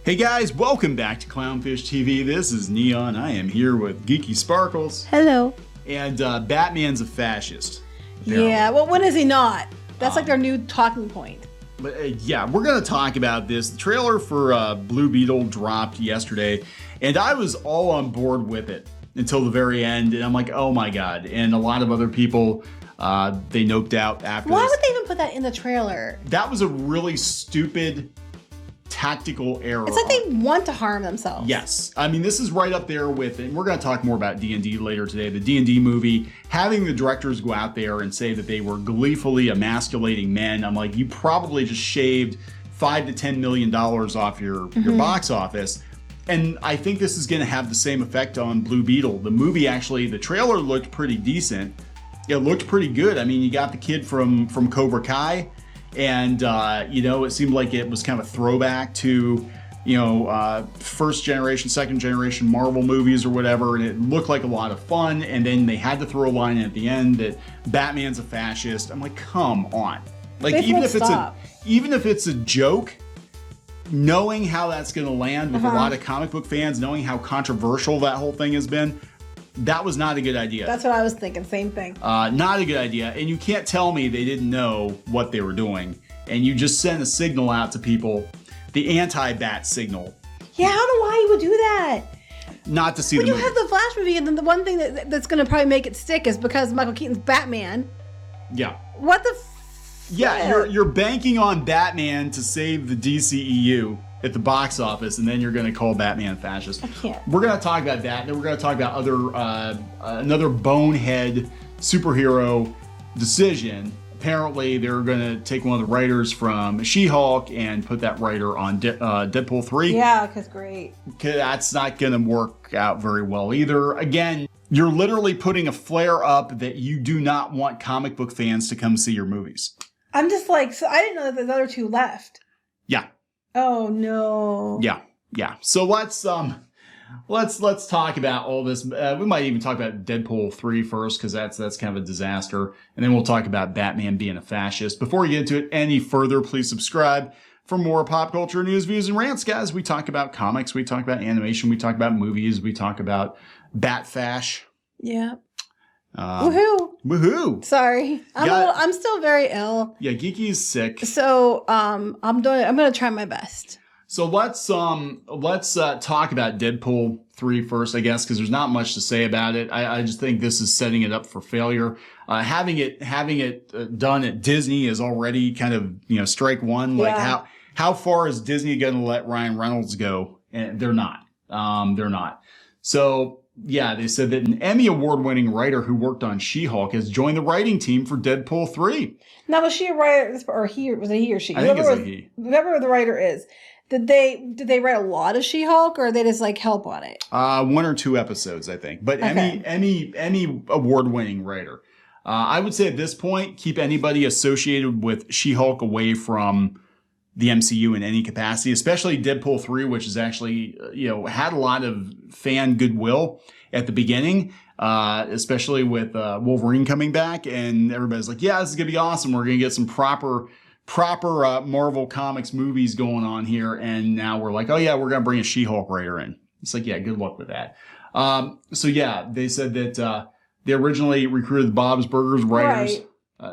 Hey guys, welcome back to Clownfish TV. This is Neon. I am here with Geeky Sparkles. Hello. And Batman's a fascist. Apparently. Yeah, well, when is he not? That's like their new talking point. But yeah, we're going to talk about this. The trailer for Blue Beetle dropped yesterday, and I was all on board with it until the very end. And I'm like, oh my god. And a lot of other people, they noped out after Why this. would they even put that in the trailer? That was a really stupid tactical error. It's like they want to harm themselves. Yes. I mean, this is right up there with, and we're going to talk more about D&D later today, the D&D movie, having the directors go out there and say that they were gleefully emasculating men. I'm like, you probably just shaved $5 to $10 million off your box office. And I think this is going to have the same effect on Blue Beetle. The movie actually, the trailer looked pretty decent. It looked pretty good. I mean, you got the kid from Cobra Kai. And, you know, it seemed like it was kind of a throwback to, you know, first generation, second generation Marvel movies or whatever. And it looked like a lot of fun. And then they had to throw a line at the end that Batman's a fascist. I'm like, come on. Like, even if it's a joke, knowing how that's going to land with a lot of comic book fans, knowing how controversial that whole thing has been, that was not a good idea. That's what I was thinking. Same thing. Not a good idea. And you can't tell me they didn't know what they were doing. And you just sent a signal out to people, the anti-bat signal. Yeah, I don't know why you would do that. Not to see when the you movie. have the Flash movie, and then the one thing that's going to probably make it stick is because Michael Keaton's Batman. Yeah. What the Yeah, you're banking on Batman to save the DCEU at the box office, and then you're going to call Batman fascist. I can't. We're going to talk about that, and then we're going to talk about another bonehead superhero decision. Apparently, they're going to take one of the writers from She-Hulk and put that writer on Deadpool 3. Yeah, because great. That's not going to work out very well either. Again, you're literally putting a flare up that you do not want comic book fans to come see your movies. I'm just like, so I didn't know that there's other two left. Yeah. Oh no. Yeah. So let's talk about all this. We might even talk about Deadpool 3 first, because that's kind of a disaster, and then we'll talk about Batman being a fascist. Before we get into it any further, please subscribe for more pop culture news, views, and rants, guys. We talk about comics, we talk about animation, we talk about movies, we talk about BAT-FASH. Yeah. Woohoo! Sorry, I'm still very ill. Yeah, Geeky's sick. So I'm gonna try my best. So let's talk about Deadpool 3 first, I guess, because there's not much to say about it. I just think this is setting it up for failure. Having it done at Disney is already kind of, you know, strike one. Like how far is Disney going to let Ryan Reynolds go? And they're not. They're not. So. Yeah, they said that an Emmy award-winning writer who worked on She-Hulk has joined the writing team for Deadpool 3. Now, was she a writer, or was it he or she? I think it's a he. Whoever the writer is, did they write a lot of She-Hulk, or they just like help on it? 1 or 2 episodes, I think. But okay. Emmy award-winning writer. I would say at this point, keep anybody associated with She-Hulk away from the MCU in any capacity, especially Deadpool 3, which has actually, you know, had a lot of fan goodwill at the beginning, especially with Wolverine coming back, and everybody's like, yeah, this is going to be awesome. We're going to get some proper Marvel Comics movies going on here. And now we're like, oh yeah, we're going to bring a She-Hulk writer in. It's like, yeah, good luck with that. So yeah, they said that they originally recruited the Bob's Burgers writers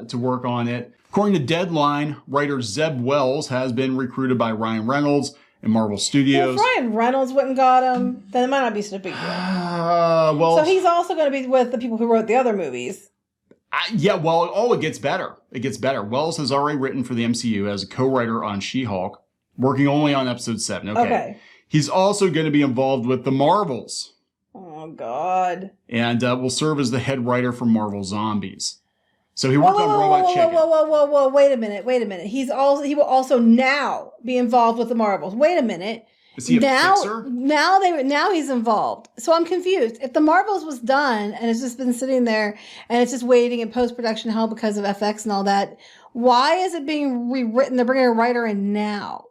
to work on it. According to Deadline, writer Zeb Wells has been recruited by Ryan Reynolds and Marvel Studios. Well, if Ryan Reynolds wouldn't got him, then it might not be such a big deal. So he's also going to be with the people who wrote the other movies. It gets better. It gets better. Wells has already written for the MCU as a co-writer on She-Hulk, working only on episode 7. Okay. He's also going to be involved with the Marvels. Oh, God. And will serve as the head writer for Marvel Zombies. So he worked on Robot Chicken. Whoa, wait a minute. He will also now be involved with the Marvels. Wait a minute. Is he a fixer? Now he's involved. So I'm confused. If the Marvels was done and it's just been sitting there and it's just waiting in post-production hell because of FX and all that, why is it being rewritten? They're bringing a writer in now.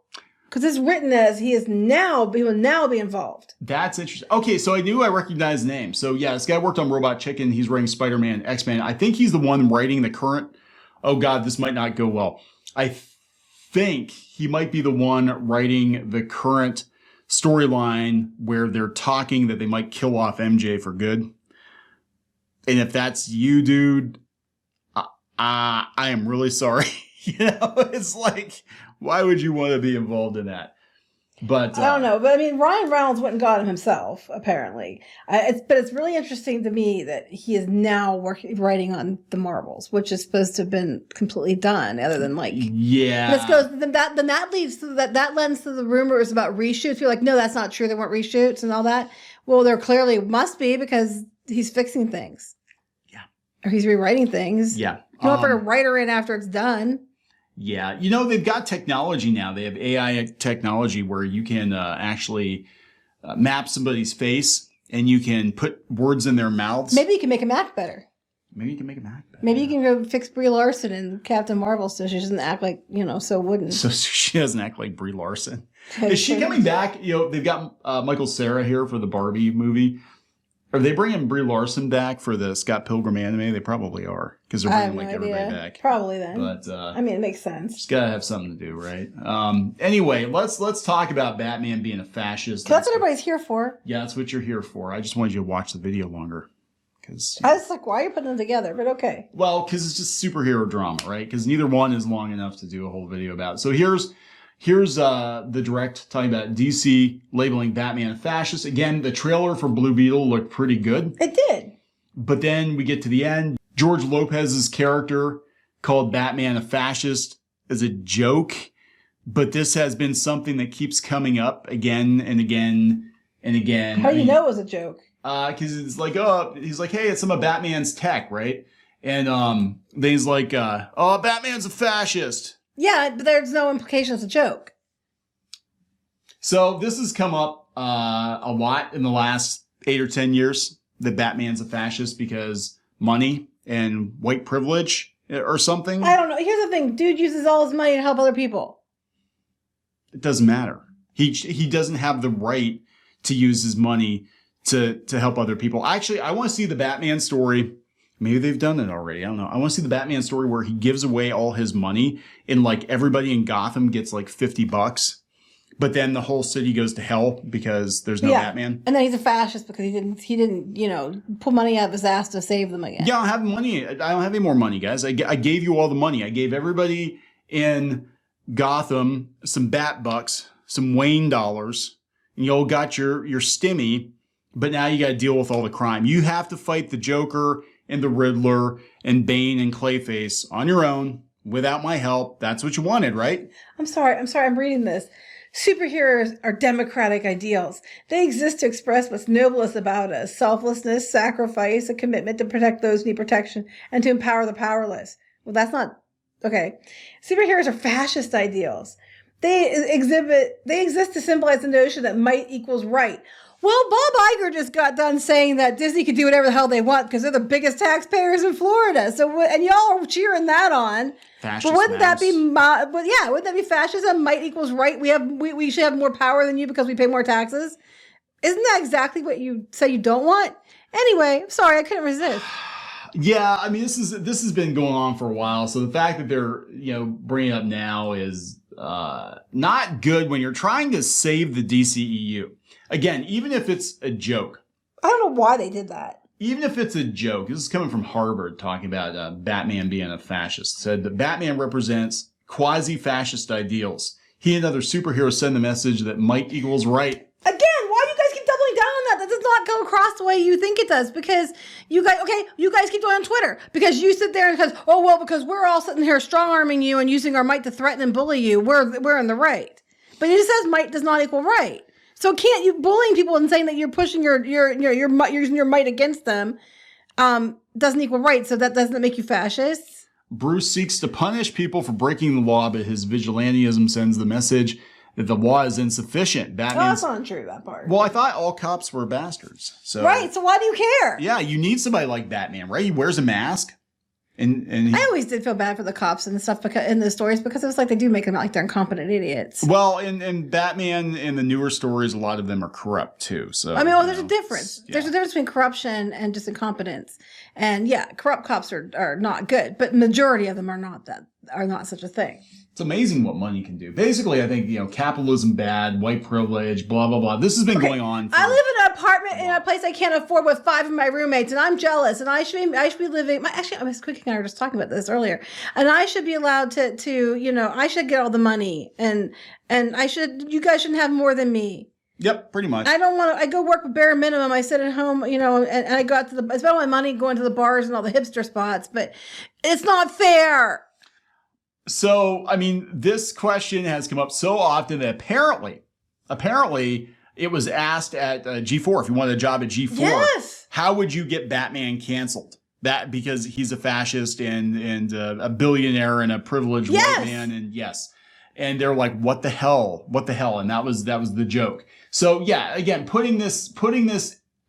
Because it's written as he will now be involved. That's interesting. Okay, so I knew I recognized the name. So yeah, this guy worked on Robot Chicken. He's writing Spider-Man, X-Men. I think he's the one writing the current... Oh God, this might not go well. I think he might be the one writing the current storyline where they're talking that they might kill off MJ for good. And if that's you, dude, I am really sorry. It's like, why would you want to be involved in that? But I don't know. But I mean, Ryan Reynolds went and got him himself, apparently. But it's really interesting to me that he is now writing on the Marvels, which is supposed to have been completely done, other than like then that leads to that lends to the rumors about reshoots. You're like, no, that's not true. There weren't reshoots and all that. Well, there clearly must be because he's fixing things. Yeah, or he's rewriting things. Yeah, you don't put a writer in after it's done. Yeah, they've got technology now. They have AI technology where you can actually map somebody's face and you can put words in their mouths. Maybe you can make him act better. Maybe you can go fix Brie Larson in Captain Marvel so she doesn't act like, so wooden. So she doesn't act like Brie Larson. Is she coming back? They've got Michael Cera here for the Barbie movie. Are they bringing Brie Larson back for the Scott Pilgrim anime? They probably are, because they're bringing everybody back. Probably then. But it makes sense. Just gotta have something to do, right? Anyway, let's talk about Batman being a fascist. That's what everybody's here for. Yeah, that's what you're here for. I just wanted you to watch the video longer. I was like, why are you putting them together? But okay. Well, because it's just superhero drama, right? Because neither one is long enough to do a whole video about. So here's the direct talking about DC labeling Batman a fascist. Again, the trailer for Blue Beetle looked pretty good. It did. But then we get to the end. George Lopez's character called Batman a fascist as a joke. But this has been something that keeps coming up again and again and again. How do you know it was a joke? Because it's like, he's like, hey, it's some of Batman's tech, right? And then he's like, Batman's a fascist. Yeah, but there's no implication it's a joke. So this has come up a lot in the last 8 or 10 years, that Batman's a fascist because money and white privilege or something. I don't know. Here's the thing. Dude uses all his money to help other people. It doesn't matter. He doesn't have the right to use his money to help other people. Actually, I want to see the Batman story. Maybe they've done it already. I don't know. I want to see the Batman story where he gives away all his money and like everybody in Gotham gets like $50, but then the whole city goes to hell because there's no Batman. And then he's a fascist because he didn't pull money out of his ass to save them again. Yeah, I don't have money. I don't have any more money, guys. I gave you all the money. I gave everybody in Gotham some Bat bucks, some Wayne dollars, and you all got your stimmy, but now you got to deal with all the crime. You have to fight the Joker and the Riddler and Bane and Clayface on your own without my help. That's what you wanted, right? I'm sorry. I'm reading this. Superheroes are democratic ideals. They exist to express what's noblest about us: selflessness, sacrifice, a commitment to protect those who need protection, and to empower the powerless. Well, that's not okay. Superheroes are fascist ideals. They exist to symbolize the notion that might equals right. Well, Bob Iger just got done saying that Disney could do whatever the hell they want because they're the biggest taxpayers in Florida. So, and y'all are cheering that on. Fascist. But wouldn't that be? Wouldn't that be fascism? Might equals right. We should have more power than you because we pay more taxes. Isn't that exactly what you say you don't want? Anyway, I'm sorry, I couldn't resist. Yeah, I mean, this has been going on for a while. So the fact that they're bringing it up now is not good when you're trying to save the DCEU. Again, even if it's a joke. I don't know why they did that. Even if it's a joke. This is coming from Harvard talking about Batman being a fascist. Said that Batman represents quasi-fascist ideals. He and other superheroes send the message that might equals right. Again, why do you guys keep doubling down on that? That does not go across the way you think it does. Because you guys keep going on Twitter. Because you sit there and because we're all sitting here strong-arming you and using our might to threaten and bully you. We're in the right. But it says might does not equal right. So can't you bullying people and saying that you're pushing you're using your might against them doesn't equal right? So that doesn't make you fascist. Bruce seeks to punish people for breaking the law, but his vigilantism sends the message that the law is insufficient. That's not true, that part. Well, I thought all cops were bastards. So right. So why do you care? Yeah, you need somebody like Batman, right? He wears a mask. And I always did feel bad for the cops and stuff in the stories because it was like they do make them like they're incompetent idiots. Well, in Batman in the newer stories, a lot of them are corrupt too. So I mean, there's a difference. Yeah. There's a difference between corruption and just incompetence. And yeah, corrupt cops are not good, but majority of them are not such a thing. It's amazing what money can do. Basically, I think, capitalism bad, white privilege, blah, blah, blah. This has been going on. I live in an apartment in a place I can't afford with 5 of my roommates, and I'm jealous. And I should be living. Actually, I was Quickie and I were just talking about this earlier. And I should be allowed to I should get all the money, and you guys shouldn't have more than me. Yep, pretty much. I go work with bare minimum. I sit at home, and I go out I spend all my money going to the bars and all the hipster spots, but it's not fair. So, this question has come up so often that apparently it was asked at G4, if you wanted a job at G4, yes. How would you get Batman canceled? That because he's a fascist and a billionaire and a privileged white man, and yes. And they're like, what the hell? And that was the joke. So yeah, again, putting this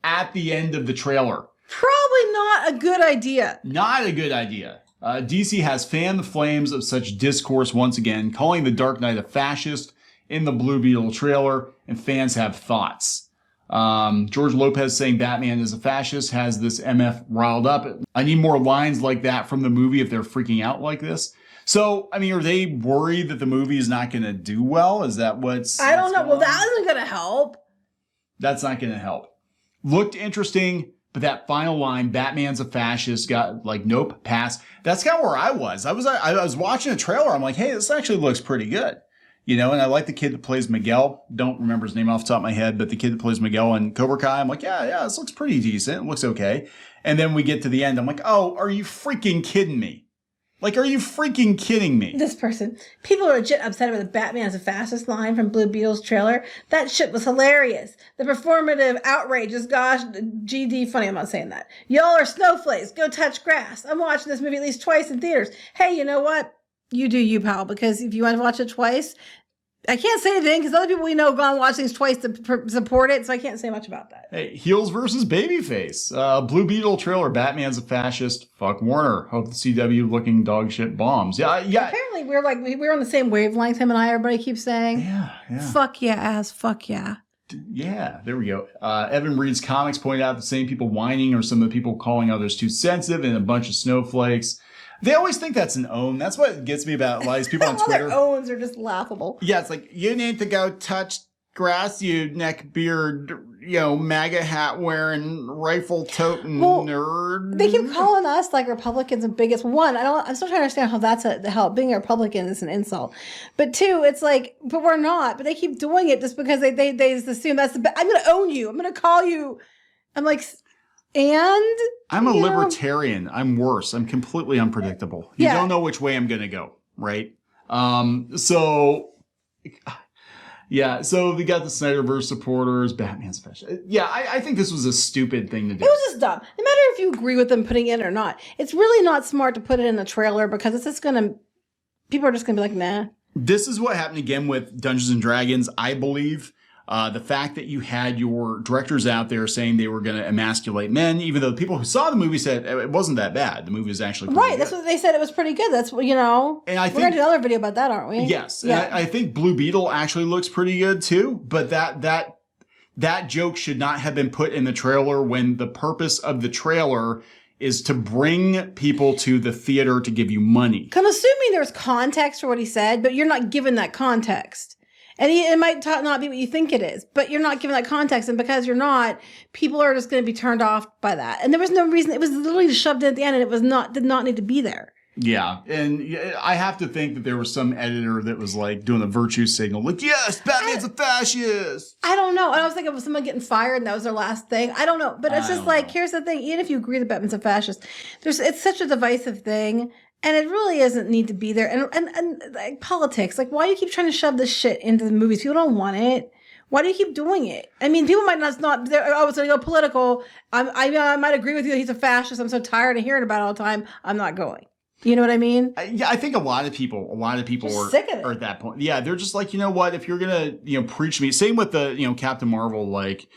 at the end of the trailer. Probably not a good idea. Not a good idea. DC has fanned the flames of such discourse once again, calling The Dark Knight a fascist in the Blue Beetle trailer, and fans have thoughts. George Lopez saying Batman is a fascist has this MF riled up. I need more lines like that from the movie if they're freaking out like this. So, are they worried that the movie is not going to do well? Is that what's... I don't know. Well, that isn't going to help. That's not going to help. Looked interesting, but that final line, Batman's a fascist, got like, nope, pass. That's kind of where I was. I was watching a trailer. I'm like, hey, this actually looks pretty good. And I like the kid that plays Miguel. Don't remember his name off the top of my head, but the kid that plays Miguel in Cobra Kai, I'm like, yeah, this looks pretty decent. It looks okay. And then we get to the end. I'm like, oh, are you freaking kidding me? Like, are you freaking kidding me? This person. People are legit upset about the Batman as a fascist line from Blue Beetle's trailer. That shit was hilarious. The performative outrage is gosh, GD funny. I'm not saying that. Y'all are snowflakes. Go touch grass. I'm watching this movie at least twice in theaters. Hey, you know what? You do you, pal, because if you want to watch it twice, I can't say anything because other people we know have gone and watched things twice to support it, so I can't say much about that. Hey, heels versus babyface. Blue Beetle trailer, Batman's a fascist. Fuck Warner. Hope the CW looking dog shit bombs. Yeah. Apparently we're on the same wavelength, him and I, everybody keeps saying. Yeah. Fuck yeah, ass, fuck yeah. Yeah, there we go. Evan Reed's comics point out the same people whining are some of the people calling others too sensitive and a bunch of snowflakes. They always think that's an own. That's what gets me about a lot of these people on Twitter. Their owns are just laughable. Yeah, it's like, you need to go touch grass, you neckbeard, MAGA hat wearing, rifle toting nerd. They keep calling us like Republicans and bigots. One, I'm still trying to understand how being a Republican is an insult. But two, it's like, but we're not. But they keep doing it just because they just assume that's I'm going to own you. I'm going to call you. I'm like... And I'm a libertarian. I'm worse. I'm completely unpredictable. You don't know which way I'm going to go, right? So we got the Snyderverse supporters, Batman's fashion. Yeah, I think this was a stupid thing to do. It was just dumb. No matter if you agree with them putting it in or not, it's really not smart to put it in the trailer because it's just people are just going to be like, nah. This is what happened again with Dungeons and Dragons, I believe. The fact that you had your directors out there saying they were going to emasculate men, even though the people who saw the movie said it wasn't that bad. The movie was actually pretty good. That's what they said. It was pretty good. That's what, And we're going to do another video about that, aren't we? Yes. Yeah. And I think Blue Beetle actually looks pretty good too. But that joke should not have been put in the trailer when the purpose of the trailer is to bring people to the theater to give you money. I'm assuming there's context for what he said, but you're not given that context. And it might not be what you think it is, but you're not given that context. And because you're not, people are just going to be turned off by that. And there was no reason. It was literally shoved in at the end and it did not need to be there. Yeah. And I have to think that there was some editor that was like doing a virtue signal. Like, yes, Batman's a fascist. I don't know. I was thinking of someone getting fired and that was their last thing. I don't know. But it's just like, here's the thing. Even if you agree that Batman's a fascist, it's such a divisive thing. And it really doesn't need to be there. And like politics, like why do you keep trying to shove this shit into the movies? People don't want it. Why do you keep doing it? I mean, people might not, it's going to go political. I might agree with you that he's a fascist. I'm so tired of hearing about it all the time. I'm not going. You know what I mean? Yeah, I think a lot of people are sick of it. Are at that point. Yeah, they're just like, you know what? If you're going to, preach me, same with the, Captain Marvel, like,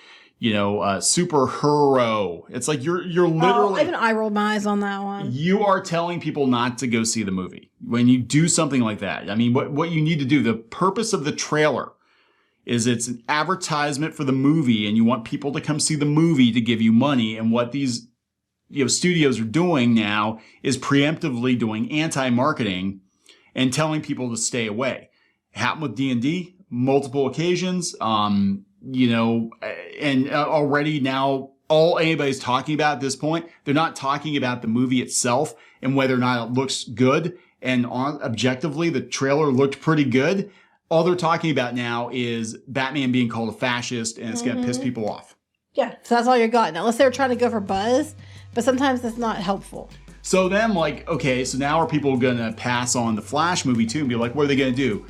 superhero. It's like you're literally. Even I rolled my eyes on that one. You are telling people not to go see the movie when you do something like that. I mean, what you need to do. The purpose of the trailer is it's an advertisement for the movie, and you want people to come see the movie to give you money. And what these studios are doing now is preemptively doing anti-marketing and telling people to stay away. It happened with D&D, multiple occasions, and already now all anybody's talking about at this point, they're not talking about the movie itself and whether or not it looks good. And objectively, the trailer looked pretty good. All they're talking about now is Batman being called a fascist, and it's going to piss people off. Yeah, so that's all you got. Now, unless they were trying to go for buzz, but sometimes that's not helpful. So then, okay, so now are people going to pass on the Flash movie too and be like, what are they going to do?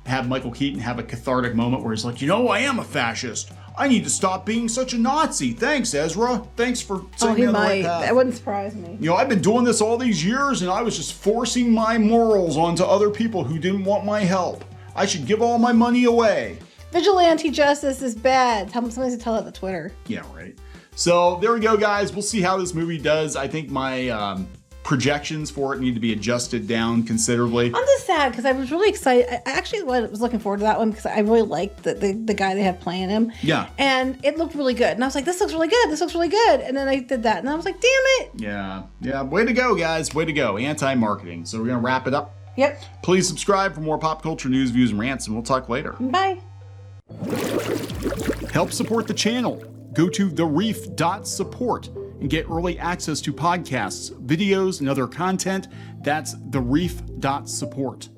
Have Michael Keaton have a cathartic moment where he's like, I am a fascist. I need to stop being such a Nazi. Thanks, Ezra. Thanks for setting me on the right path. That wouldn't surprise me. I've been doing this all these years, and I was just forcing my morals onto other people who didn't want my help. I should give all my money away. Vigilante justice is bad. Somebody should tell it to Twitter. Yeah, right. So there we go, guys. We'll see how this movie does. I think my projections for it need to be adjusted down considerably. I'm just sad because I was really excited. I actually was looking forward to that one because I really liked the guy they have playing him. Yeah. And it looked really good. And I was like, this looks really good. This looks really good. And then I did that. And I was like, damn it. Yeah. Yeah. Way to go, guys. Way to go. Anti-marketing. So we're going to wrap it up. Yep. Please subscribe for more pop culture news, views, and rants, and we'll talk later. Bye. Help support the channel. Go to thereef.support and get early access to podcasts, videos, and other content. That's thereef.support.